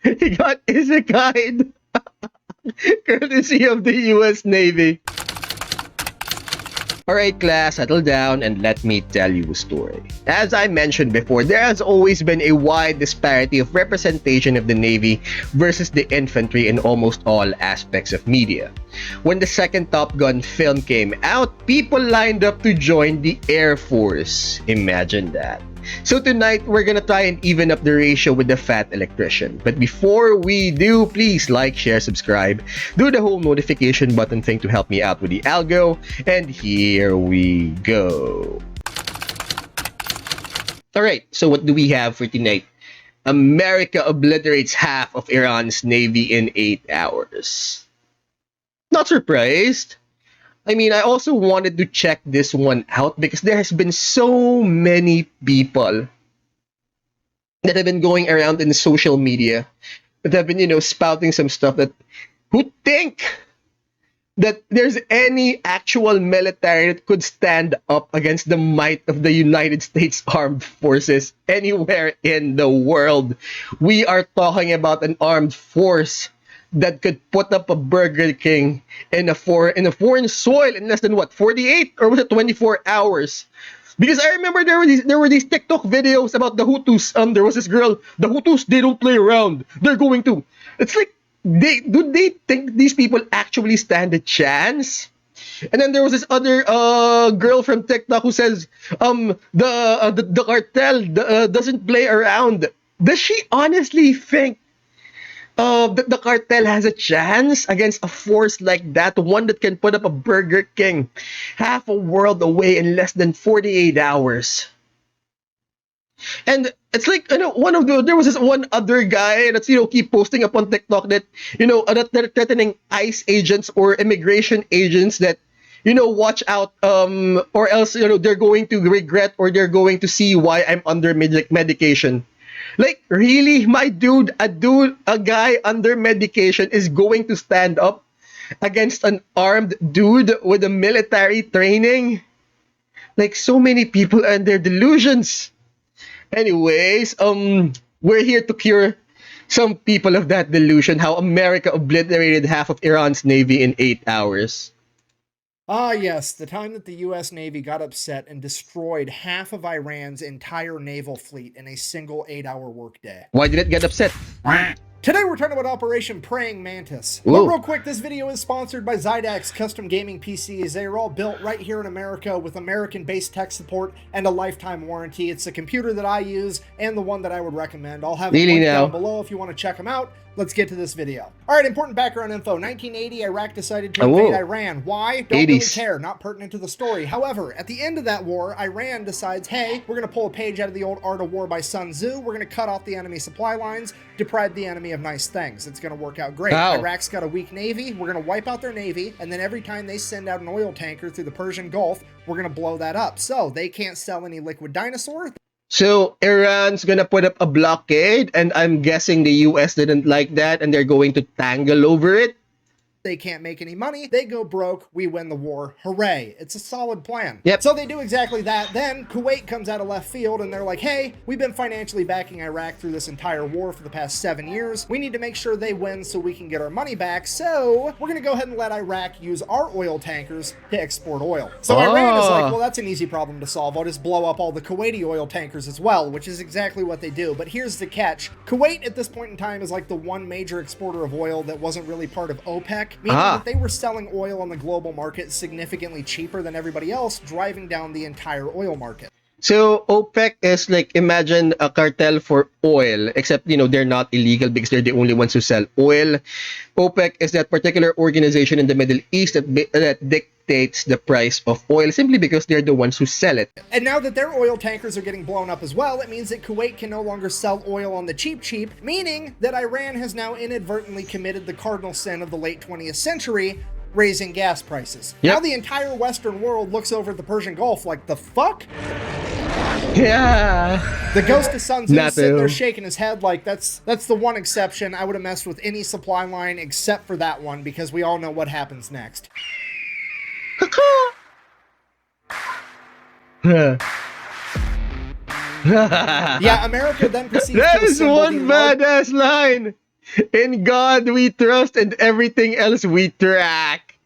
He got isekai'd, courtesy of the US Navy. Alright class, settle down and let me tell you a story. As I mentioned before, there has always been a wide disparity of representation of the Navy versus the infantry in almost all aspects of media. When the second Top Gun film came out, people lined up to join the Air Force. Imagine that. So tonight, we're gonna try and even up the ratio with the Fat Electrician. But before we do, please like, share, subscribe, do the whole notification button thing to help me out with the algo, and here we go. Alright, so what do we have for tonight? America obliterates half of Iran's navy in 8 hours. Not surprised. I mean, I also wanted to check this one out because there has been so many people that have been going around in social media that have been, spouting some stuff that who think that there's any actual military that could stand up against the might of the United States Armed Forces anywhere in the world. We are talking about an armed force that could put up a Burger King in a foreign soil in less than 48 or was it 24 hours? Because I remember there were these TikTok videos about the Hutus. There was this girl, the Hutus, they don't play around. They're going to. It's like, do they think these people actually stand a chance? And then there was this other girl from TikTok who says the cartel doesn't play around. Does she honestly think the cartel has a chance against a force like that, one that can put up a Burger King half a world away in less than 48 hours? And it's like, there was this one other guy that's, keep posting up on TikTok that, that they're threatening ICE agents or immigration agents that, watch out, or else, they're going to regret or they're going to see why I'm under medication. Like, really, my dude, a guy under medication is going to stand up against an armed dude with a military training? Like, so many people and their delusions. Anyways, we're here to cure some people of that delusion, how America obliterated half of Iran's navy in 8 hours. Ah, yes, the time that the U.S. Navy got upset and destroyed half of Iran's entire naval fleet in a single 8-hour workday. Why did it get upset? Today we're talking about Operation Praying Mantis. Ooh. But real quick, this video is sponsored by Zydax Custom Gaming PCs. They are all built right here in America with American-based tech support and a lifetime warranty. It's the computer that I use and the one that I would recommend. I'll have it linked down below if you want to check them out. Let's get to this video. All right, important background info. 1980, Iraq decided to invade Iran. Why? Don't really care. Not pertinent to the story. However, at the end of that war, Iran decides, hey, we're going to pull a page out of the old Art of War by Sun Tzu. We're going to cut off the enemy supply lines, deprive the enemy of nice things. It's going to work out great. Wow. Iraq's got a weak navy. We're going to wipe out their navy, and then every time they send out an oil tanker through the Persian Gulf, we're going to blow that up. So they can't sell any liquid dinosaur. So Iran's gonna put up a blockade, and I'm guessing the US didn't like that, and they're going to tangle over it. They can't make any money. They go broke. We win the war. Hooray. It's a solid plan. Yep. So they do exactly that. Then Kuwait comes out of left field and they're like, hey, we've been financially backing Iraq through this entire war for the past 7 years. We need to make sure they win so we can get our money back. So we're going to go ahead and let Iraq use our oil tankers to export oil. So Iran is like, well, that's an easy problem to solve. I'll just blow up all the Kuwaiti oil tankers as well, which is exactly what they do. But here's the catch. Kuwait at this point in time is like the one major exporter of oil that wasn't really part of OPEC. Meaning that they were selling oil on the global market significantly cheaper than everybody else, driving down the entire oil market. So OPEC is like, imagine a cartel for oil, except, they're not illegal because they're the only ones who sell oil. OPEC is that particular organization in the Middle East that dictates the price of oil simply because they're the ones who sell it. And now that their oil tankers are getting blown up as well, it means that Kuwait can no longer sell oil on the cheap, meaning that Iran has now inadvertently committed the cardinal sin of the late 20th century, raising gas prices. Yep. Now the entire Western world looks over at the Persian Gulf like, the fuck? Yeah. The ghost of Sun Tzu sitting there shaking his head like, that's the one exception. I would have messed with any supply line except for that one because we all know what happens next. Yeah, America then proceeds that to is one badass line. In God we trust and everything else we track.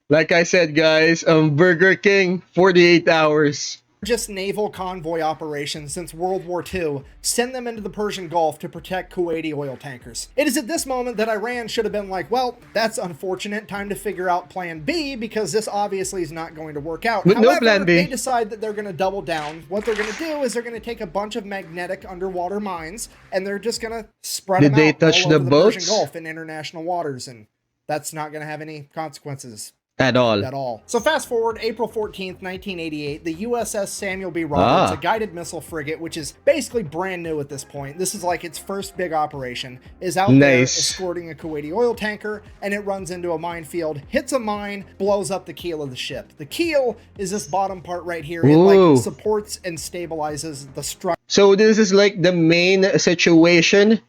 Like I said, guys, Burger King, 48 hours. Just naval convoy operations since World War II send them into the Persian Gulf to protect Kuwaiti oil tankers. It is at this moment that Iran should have been like, well, that's unfortunate, time to figure out plan B because this obviously is not going to work out. But However, no plan B. they decide that they're going to double down. What they're going to do is they're going to take a bunch of magnetic underwater mines and they're just going to spread Did them they out touch all over the the Persian boats? Gulf in international waters, and that's not going to have any consequences At all. at all. So fast forward, April 14th, 1988, the USS Samuel B. Roberts, a guided missile frigate, which is basically brand new at this point. This is like its first big operation, is out there escorting a Kuwaiti oil tanker, and it runs into a minefield, hits a mine, blows up the keel of the ship. The keel is this bottom part right here. It like supports and stabilizes the structure. So this is like the main situation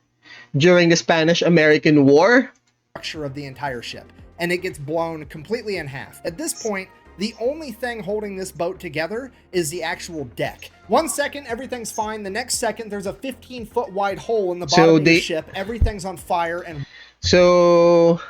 during the Spanish-American War? Of the entire ship. And it gets blown completely in half. At this point, the only thing holding this boat together is the actual deck. 1 second, everything's fine. The next second, there's a 15-foot wide hole in the bottom of the ship. Everything's on fire. And so,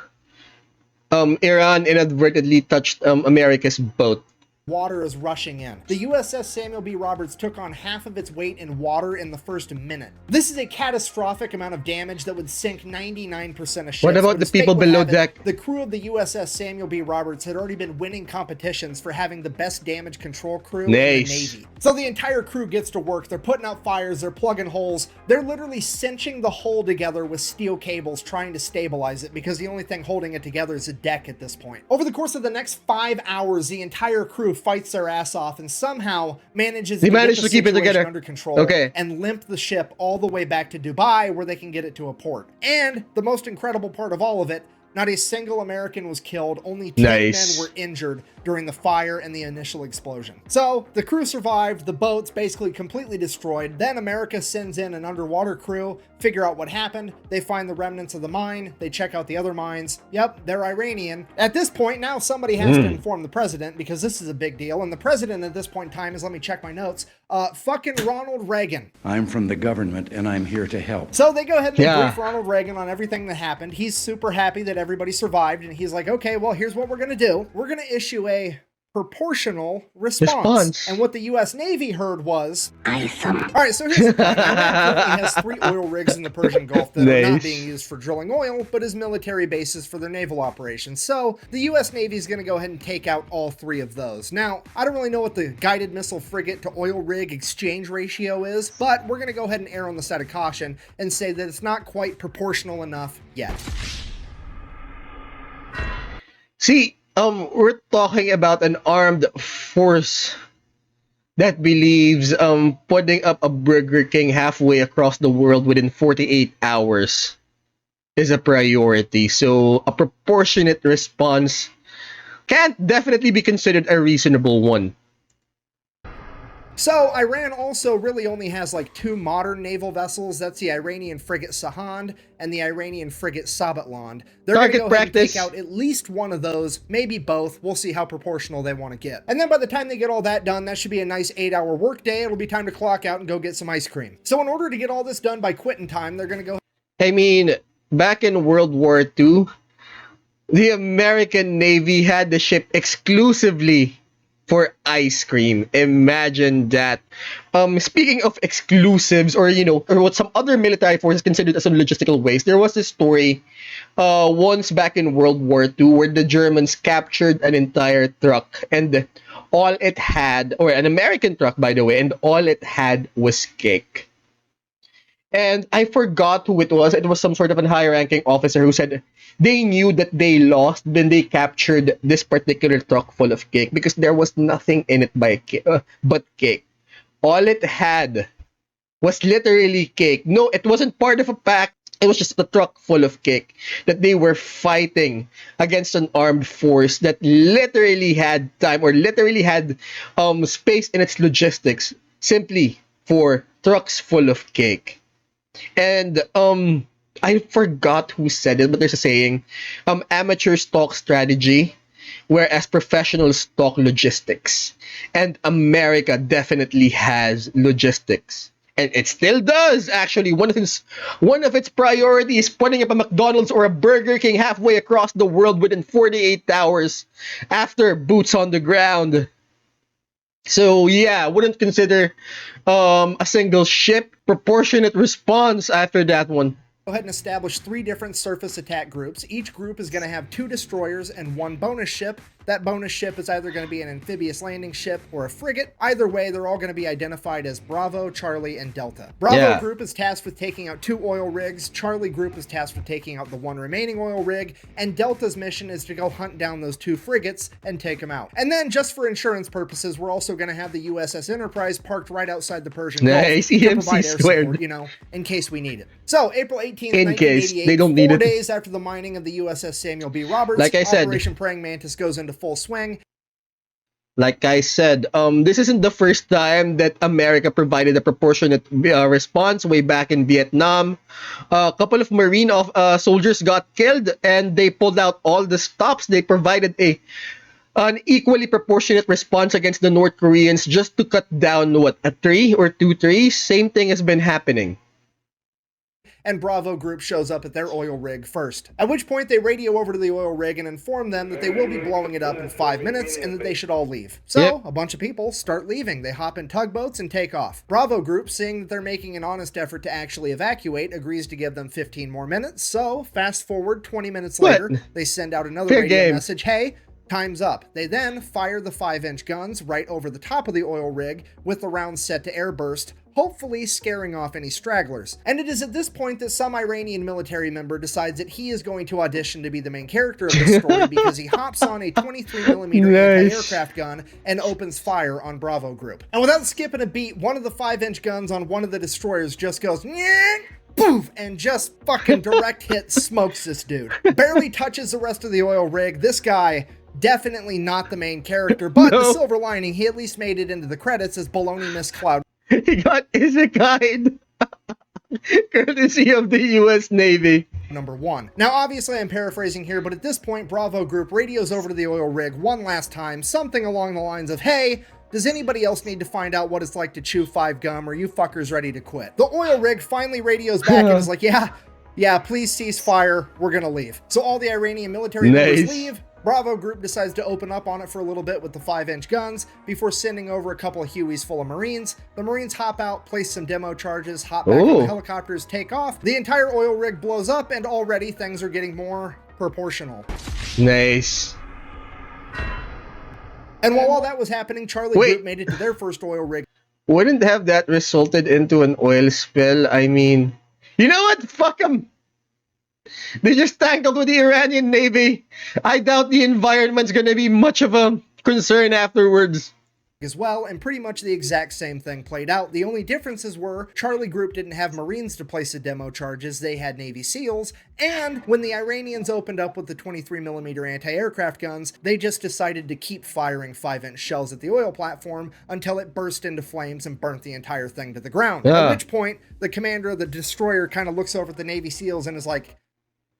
Iran inadvertently touched America's boat. Water is rushing in. The USS Samuel B. Roberts took on half of its weight in water in the first minute. This is a catastrophic amount of damage that would sink 99% of ships. What about the people below deck? The crew of the USS Samuel B. Roberts had already been winning competitions for having the best damage control crew in the Navy. So the entire crew gets to work. They're putting out fires. They're plugging holes. They're literally cinching the hull together with steel cables trying to stabilize it because the only thing holding it together is a deck at this point. Over the course of the next 5 hours, the entire crew fights their ass off and somehow manages to keep it together under control and limp the ship all the way back to Dubai where they can get it to a port. And the most incredible part of all of it, not a single American was killed, only 10 men were injured during the fire and the initial explosion. So the crew survived, the boat's basically completely destroyed. Then America sends in an underwater crew, figure out what happened. They find the remnants of the mine. They check out the other mines. Yep, they're Iranian. At this point, now somebody has to inform the president because this is a big deal. And the president at this point in time is, let me check my notes, fucking Ronald Reagan. I'm from the government and I'm here to help. So they go ahead and brief Ronald Reagan on everything that happened. He's super happy that everybody survived. And he's like, okay, well, here's what we're going to do. We're going to issue a proportional response. And what the U.S. Navy heard was awesome. All right, so here's the thing. Iran currently has 3 oil rigs in the Persian Gulf that are not being used for drilling oil, but as military bases for their naval operations. So the U.S. Navy is going to go ahead and take out all 3 of those. Now, I don't really know what the guided missile frigate to oil rig exchange ratio is, but we're going to go ahead and err on the side of caution and say that it's not quite proportional enough yet. See, we're talking about an armed force that believes putting up a Burger King halfway across the world within 48 hours is a priority. So a proportionate response can't definitely be considered a reasonable one. So Iran also really only has like 2 modern naval vessels. That's the Iranian frigate Sahand and the Iranian frigate Sabatland. They're going to go ahead and take out at least one of those, maybe both. We'll see how proportional they want to get. And then by the time they get all that done, that should be a nice 8-hour workday. It'll be time to clock out and go get some ice cream. So in order to get all this done by quitting time, they're going to go... I mean, back in World War II, the American Navy had the ship exclusively for ice cream. Imagine that. Speaking of exclusives, or or what some other military forces considered as some logistical waste, there was this story once back in World War II where the Germans captured an entire truck, and all it had, or an American truck by the way, and all it had was cake. And I forgot who it was. It was some sort of a high-ranking officer who said they knew that they lost when they captured this particular truck full of cake because there was nothing in it but cake. All it had was literally cake. No, it wasn't part of a pack. It was just a truck full of cake that they were fighting against an armed force that literally had time, or literally had space in its logistics simply for trucks full of cake. And I forgot who said it, but there's a saying, amateurs talk strategy, whereas professionals talk logistics. And America definitely has logistics. And it still does, actually. One of its priorities, putting up a McDonald's or a Burger King halfway across the world within 48 hours after boots on the ground. So yeah, wouldn't consider a single ship. Proportionate response after that one. Go ahead and establish 3 different surface attack groups. Each group is going to have 2 destroyers and 1 bonus ship. That bonus ship is either going to be an amphibious landing ship or a frigate. Either way, they're all going to be identified as Bravo, Charlie, and Delta. Bravo group is tasked with taking out 2 oil rigs. Charlie group is tasked with taking out the 1 remaining oil rig. And Delta's mission is to go hunt down those 2 frigates and take them out. And then, just for insurance purposes, we're also going to have the USS Enterprise parked right outside the Persian Gulf to provide air support, in case we need it. So, April 18th, 1988, they don't need 4 it. days after the mining of the USS Samuel B. Roberts, Like I said, Operation Praying Mantis goes into full swing. Like I said, this isn't the first time that America provided a proportionate response. Way back in Vietnam, a couple of Marine soldiers got killed, and they pulled out all the stops. They provided an equally proportionate response against the North Koreans just to cut down, a tree or 2 trees? Same thing has been happening. And Bravo group shows up at their oil rig first. At which point they radio over to the oil rig and inform them that they will be blowing it up in 5 minutes and that they should all leave. So, a bunch of people start leaving. They hop in tugboats and take off. Bravo group, seeing that they're making an honest effort to actually evacuate, agrees to give them 15 more minutes. So, fast forward 20 minutes later, they send out another radio message, hey, time's up. They then fire the 5-inch guns right over the top of the oil rig with the rounds set to airburst, hopefully scaring off any stragglers. And it is at this point that some Iranian military member decides that he is going to audition to be the main character of the story because he hops on a 23mm anti-aircraft gun and opens fire on Bravo group. And without skipping a beat, one of the 5-inch guns on one of the destroyers just goes poof, and just fucking direct hit smokes this dude. Barely touches the rest of the oil rig. This guy, definitely not the main character, but the silver lining, he at least made it into the credits as Baloney Miss Cloud. He got Isekai'd, courtesy of the U.S. Navy. Number 1. Now, obviously, I'm paraphrasing here, but at this point, Bravo group radios over to the oil rig one last time, something along the lines of, hey, does anybody else need to find out what it's like to chew 5 gum? Or are you fuckers ready to quit? The oil rig finally radios back and is like, yeah, please cease fire. We're gonna leave. So all the Iranian military members leave. Bravo group decides to open up on it for a little bit with the 5-inch guns before sending over a couple of Hueys full of Marines. The Marines hop out, place some demo charges, hop back on the helicopters, take off. The entire oil rig blows up, and already things are getting more proportional. Nice. And while all that was happening, Charlie group made it to their first oil rig. Wouldn't have that resulted into an oil spill? I mean, you know what? Fuck them. They just tangled with the Iranian Navy. I doubt the environment's gonna be much of a concern afterwards. As well, and pretty much the exact same thing played out. The only differences were Charlie group didn't have Marines to place the demo charges, they had Navy SEALs, and when the Iranians opened up with the 23mm anti-aircraft guns, they just decided to keep firing 5-inch shells at the oil platform until it burst into flames and burnt the entire thing to the ground. At which point, the commander of the destroyer kind of looks over at the Navy SEAls and is like,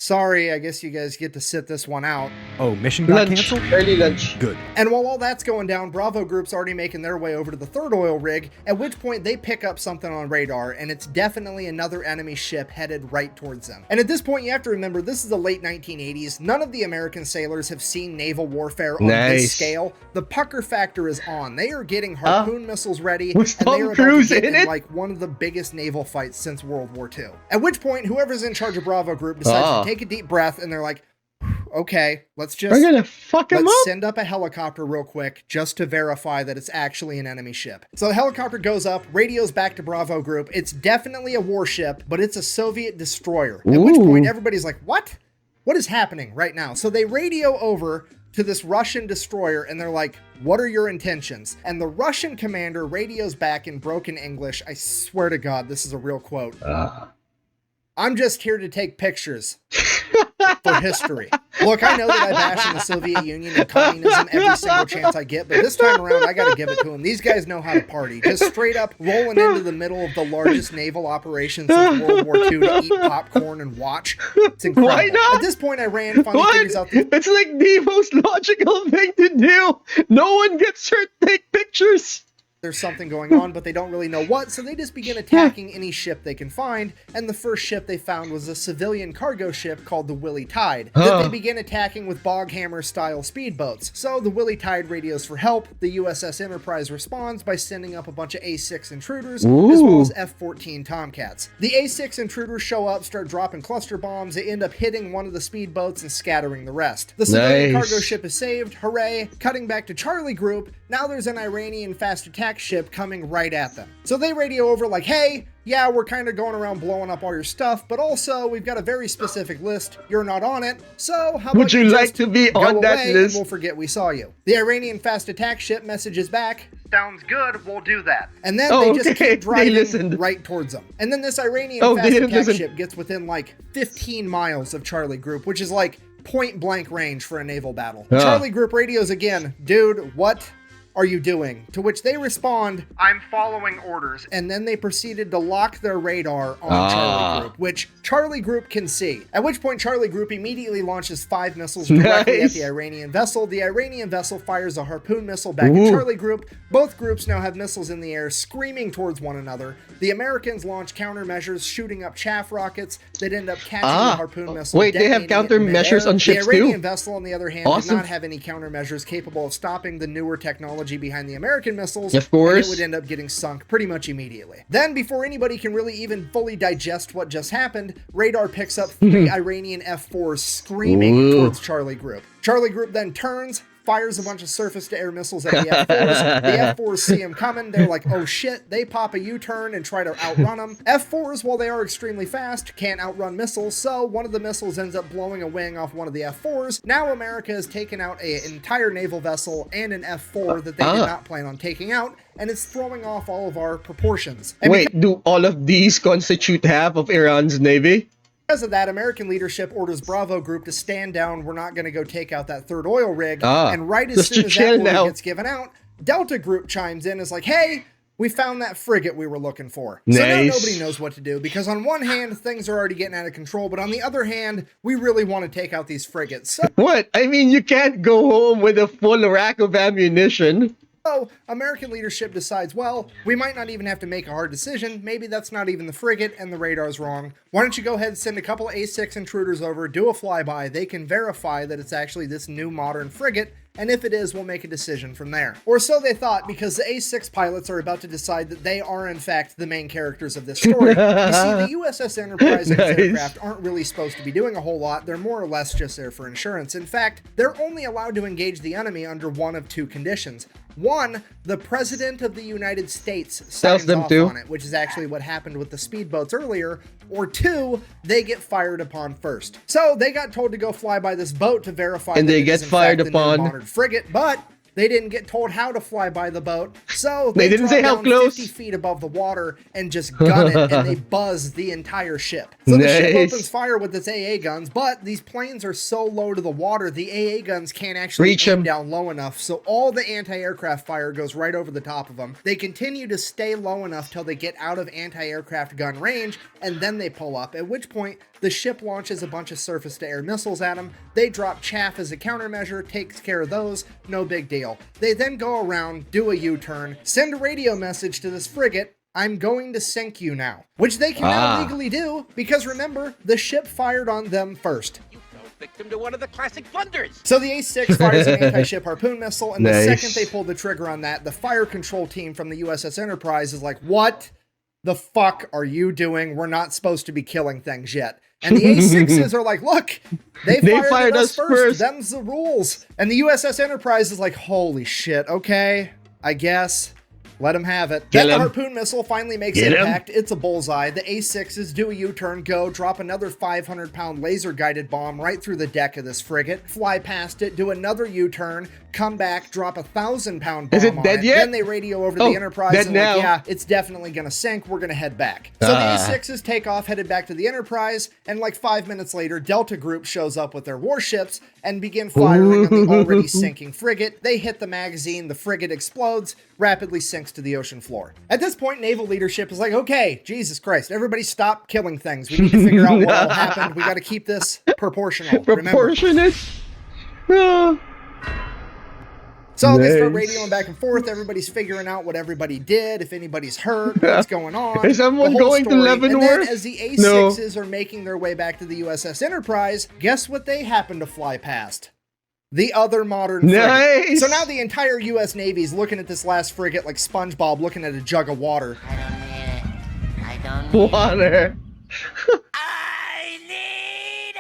sorry, I guess you guys get to sit this one out. Oh, mission got canceled? Early lunch. Good. And while all that's going down, Bravo group's already making their way over to the third oil rig, at which point they pick up something on radar, and it's definitely another enemy ship headed right towards them. And at this point, you have to remember, this is the late 1980s. None of the American sailors have seen naval warfare on this scale. The pucker factor is on. They are getting harpoon missiles ready, and they are about to get in like one of the biggest naval fights since World War II. At which point, whoever's in charge of Bravo group decides to take a deep breath, and they're like, okay, let's send up a helicopter real quick just to verify that it's actually an enemy ship. So the helicopter goes up, radios back to Bravo group. It's definitely a warship, but it's a Soviet destroyer. At which point everybody's like, what? What is happening right now? So they radio over to this Russian destroyer and they're like, what are your intentions? And the Russian commander radios back in broken English. I swear to God, this is a real quote. I'm just here to take pictures for history. Look, I know that I bash in the Soviet Union and communism every single chance I get, but this time around, I gotta give it to them. These guys know how to party. Just straight up rolling into the middle of the largest naval operation since World War II to eat popcorn and watch. It's incredible. Why not? At this point, Iran finally figures out it's like the most logical thing to do. No one gets hurt. Take pictures. there's something going on, but they don't really know what, so they just begin attacking any ship they can find, and the first ship they found was a civilian cargo ship called the Willie Tide, that they begin attacking with Boghammer-style speedboats. So the Willie Tide radios for help, the USS Enterprise responds by sending up a bunch of A6 intruders, as well as F-14 Tomcats. The A6 intruders show up, start dropping cluster bombs, they end up hitting one of the speedboats and scattering the rest. The civilian cargo ship is saved, hooray. Cutting back to Charlie Group, now there's an Iranian fast attack ship coming right at them. So they radio over like, hey, yeah, we're kind of going around blowing up all your stuff, but also we've got a very specific list. You're not on it, so how about Would you like to be on that list? And we'll forget we saw you. The Iranian fast attack ship messages back, sounds good, we'll do that. And then they just keep driving right towards them. And then this Iranian fast attack ship gets within like 15 miles of Charlie Group, which is like point blank range for a naval battle. Charlie Group radios again, dude, what are you doing? To which they respond, I'm following orders. And then they proceeded to lock their radar on Charlie Group, which Charlie Group can see. At which point Charlie Group immediately launches 5 missiles directly at the Iranian vessel. The Iranian vessel fires a harpoon missile back at Charlie Group. Both groups now have missiles in the air screaming towards one another. The Americans launch countermeasures, shooting up chaff rockets that end up catching the harpoon missile. Wait, they have countermeasures on ships too? The Iranian vessel, on the other hand, did not have any countermeasures capable of stopping the newer technology behind the American missiles. Of course. And it would end up getting sunk pretty much immediately. Then, before anybody can really even fully digest what just happened, radar picks up 3 Iranian F-4s screaming towards Charlie Group. Charlie Group then turns, fires a bunch of surface-to-air missiles at the F-4s. The F-4s see him coming. They're like, oh shit. They pop a U-turn and try to outrun them. F-4s, while they are extremely fast, can't outrun missiles, so one of the missiles ends up blowing a wing off one of the F-4s. Now America has taken out an entire naval vessel and an F-4 that they did not plan on taking out, and it's throwing off all of our proportions. And wait, do all of these constitute half of Iran's navy? Because of that, American leadership orders Bravo Group to stand down. We're not going to go take out that third oil rig. And right as soon as that order gets given out, Delta Group chimes in and is like, hey, we found that frigate we were looking for. So now nobody knows what to do, because on one hand, things are already getting out of control, but on the other hand, we really want to take out these frigates. So what? I mean, you can't go home with a full rack of ammunition. So, American leadership decides, well, we might not even have to make a hard decision. Maybe that's not even the frigate and the radar's wrong. Why don't you go ahead and send a couple A6 intruders over, do a flyby. They can verify that it's actually this new modern frigate, and if it is, we'll make a decision from there. Or so they thought, because the A6 pilots are about to decide that they are, in fact, the main characters of this story. You see, the USS Enterprise and its aircraft aren't really supposed to be doing a whole lot. They're more or less just there for insurance. In fact, they're only allowed to engage the enemy under one of 2 conditions. One, the President of the United States signs off on it, which is actually what happened with the speedboats earlier. Or 2, they get fired upon first. So they got told to go fly by this boat to verify and they get fired upon frigate, but they didn't get told how to fly by the boat, so they didn't say how close. 50 feet above the water and just gun it, and they buzz the entire ship. So the ship opens fire with its AA guns, but these planes are so low to the water, the AA guns can't actually aim down low enough, so all the anti-aircraft fire goes right over the top of them. They continue to stay low enough till they get out of anti-aircraft gun range, and then they pull up, at which point the ship launches a bunch of surface-to-air missiles at them. They drop chaff as a countermeasure, takes care of those, no big deal. They then go around, do a U-turn, send a radio message to this frigate, I'm going to sink you now. Which they can now legally do, because remember, the ship fired on them first. You fell victim to one of the classic blunders. So the A6 fires an anti-ship harpoon missile, and the second they pull the trigger on that, the fire control team from the USS Enterprise is like, what the fuck are you doing? We're not supposed to be killing things yet. And the A6s are like, look, they fired us first. Them's the rules. And the USS Enterprise is like, holy shit, okay, I guess. Let him have it. Then the harpoon missile finally makes impact. It's a bullseye. The A6s do a U-turn, go, drop another 500-pound laser-guided bomb right through the deck of this frigate, fly past it, do another U-turn, come back, drop a 1,000-pound bomb on it. Then they radio over to the Enterprise and like, yeah, it's definitely gonna sink. We're gonna head back. So the A6s take off, headed back to the Enterprise, and like 5 minutes later, Delta Group shows up with their warships and begin firing on the already sinking frigate. They hit the magazine, the frigate explodes, rapidly sinks to the ocean floor. At this point, naval leadership is like, okay, Jesus Christ, everybody stop killing things. We need to figure out what all happened. We got to keep this proportional. Proportionate. So they start Nice. radioing back and forth. Everybody's figuring out what everybody did, if anybody's hurt, what's going on. Is someone the whole going to story. Leavenworth? And then as the A6s are making their way back to the USS Enterprise, guess what they happen to fly past? The other modern frigate. Nice. So now the entire US Navy's looking at this last frigate like SpongeBob looking at a jug of water. I don't need it. I don't need Water. I need it!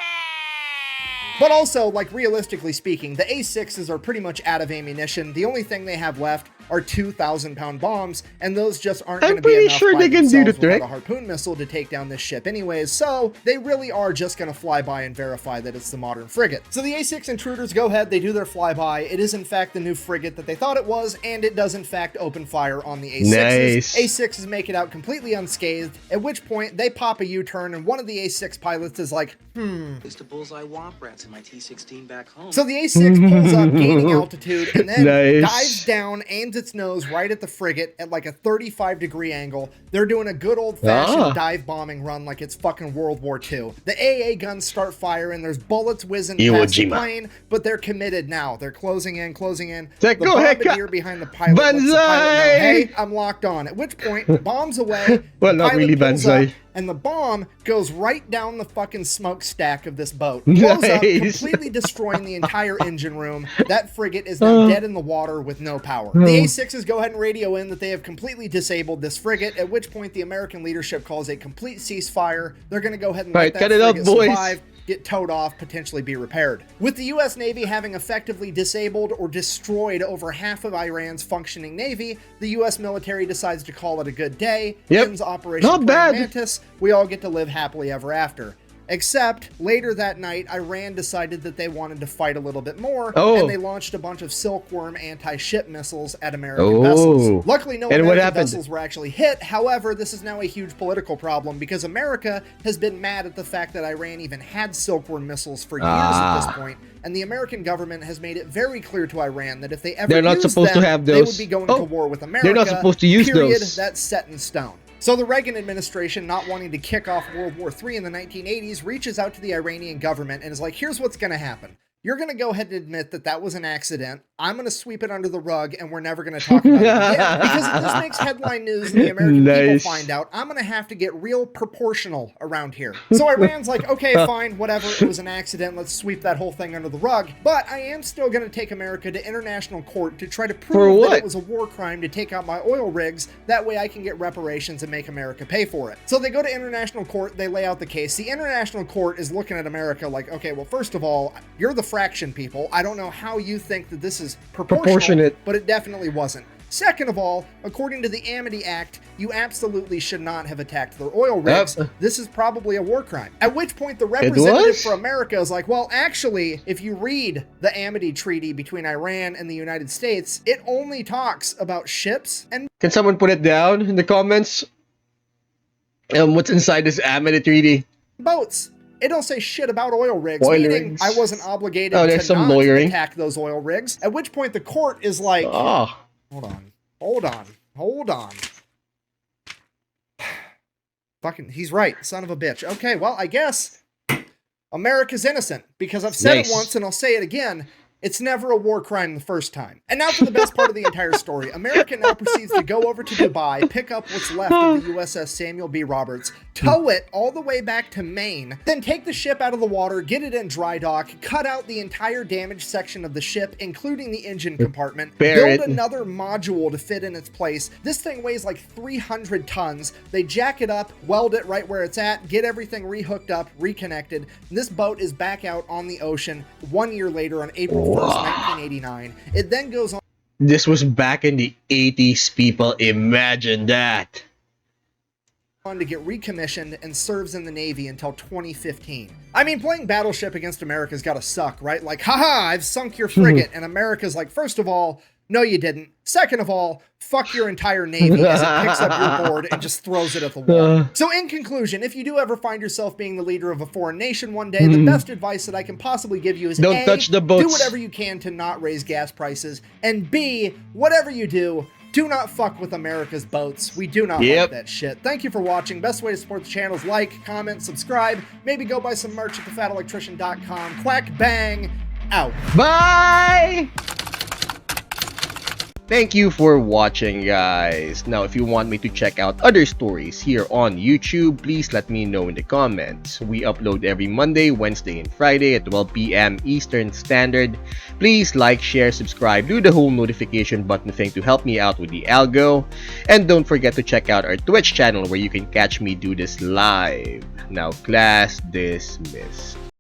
But also, like, realistically speaking, the A6s are pretty much out of ammunition. The only thing they have left are 2,000-pound bombs, and those just aren't going to be pretty enough sure by they can do the themselves trick. without a harpoon missile to take down this ship anyways, so they really are just going to fly by and verify that it's the modern frigate. So the A6 intruders go ahead, they do their flyby. It is in fact the new frigate that they thought it was, and it does in fact open fire on the A6s. Nice. A6s make it out completely unscathed, at which point they pop a U-turn, and one of the A6 pilots is like, It's the bullseye womp rats in my T-16 back home. So the A6 pulls up, gaining altitude, and then Nice. dives down, aims its nose right at the frigate at like a 35-degree angle. They're doing a good old-fashioned dive bombing run like it's fucking World War II. The AA guns start firing. There's bullets whizzing past the Jima. plane, but they're committed now. They're closing in, closing in. Like, the go ahead, bombardier behind the pilot lets the pilot know, Banzai! hey, I'm locked on. At which point, bombs away. Well, the not pilot really pulls Banzai. up, and the bomb goes right down the fucking smokestack of this boat. Blows up, Nice. completely destroying the entire engine room. That frigate is now dead in the water with no power. The A6s go ahead and radio in that they have completely disabled this frigate, at which point the American leadership calls a complete ceasefire. They're going to go ahead and let Right, that cut it up, frigate boys. survive, get towed off, potentially be repaired. With the US Navy having effectively disabled or destroyed over half of Iran's functioning navy, the US military decides to call it a good day. Yep. Ends Operation Not bad. Mantis. We all get to live happily ever after. Except, later that night, Iran decided that they wanted to fight a little bit more, and they launched a bunch of Silkworm anti-ship missiles at American vessels. Luckily, no And what American happened? vessels were actually hit. However, this is now a huge political problem because America has been mad at the fact that Iran even had Silkworm missiles for years at this point, and the American government has made it very clear to Iran that if they ever They're not use supposed to them, have they those. would be going Oh, to war with America. they're not supposed to use period. those. That's set in stone. So the Reagan administration, not wanting to kick off World War III in the 1980s, reaches out to the Iranian government and is like, here's what's going to happen. You're going to go ahead and admit that that was an accident. I'm going to sweep it under the rug, and we're never going to talk about it again. Because if this makes headline news and the American people find out, I'm going to have to get real proportional around here. So Iran's like, okay, fine, whatever. It was an accident. Let's sweep that whole thing under the rug. But I am still going to take America to international court to try to prove that it was a war crime to take out my oil rigs. That way I can get reparations and make America pay for it. So they go to international court. They lay out the case. The international court is looking at America like, okay, well, first of all, you're the fraction people. I don't know how you think that this is proportionate, but it definitely wasn't. Second of all, according to the Amity Act, you absolutely should not have attacked their oil rigs. This is probably a war crime. At which point the representative for America is like, well, actually, if you read the Amity Treaty between Iran and the United States, it only talks about ships and Can someone put it down in the comments? What's inside this Amity Treaty? boats. It don't say shit about oil rigs, Oil meaning rigs. I wasn't obligated Oh, to there's some not lawyering. attack those oil rigs. At which point the court is like, Oh, hold on. Fucking, he's right, son of a bitch. Okay, well, I guess America's innocent, because I've said it once and I'll say it again. It's never a war crime the first time. And now for the best part of the entire story. America now proceeds to go over to Dubai, pick up what's left of the USS Samuel B. Roberts, tow it all the way back to Maine, then take the ship out of the water, get it in dry dock, cut out the entire damaged section of the ship, including the engine compartment, build another module to fit in its place. This thing weighs like 300 tons. They jack it up, weld it right where it's at, get everything rehooked up, reconnected. And this boat is back out on the ocean 1 year later on April 1st, 1989. It then goes on. this was back in the 80s, people. Imagine that. To get recommissioned and serves in the Navy until 2015. I mean, playing Battleship against America's gotta suck, right? Like, haha, I've sunk your frigate. And America's like, first of all, no, you didn't. Second of all, fuck your entire Navy as it picks up your board and just throws it at the wall. So in conclusion, if you do ever find yourself being the leader of a foreign nation one day, the best advice that I can possibly give you is Don't A, touch the boats. do whatever you can to not raise gas prices, and B, whatever you do not fuck with America's boats. We do not like that shit. Thank you for watching. Best way to support the channel is like, comment, subscribe. Maybe go buy some merch at thefatelectrician.com. Quack bang, out. Bye! Thank you for watching, guys. Now, if you want me to check out other stories here on YouTube, please let me know in the comments. We upload every Monday, Wednesday, and Friday at 12 p.m. Eastern Standard. Please like, share, subscribe, do the whole notification button thing to help me out with the algo. And don't forget to check out our Twitch channel where you can catch me do this live. Now, class dismissed.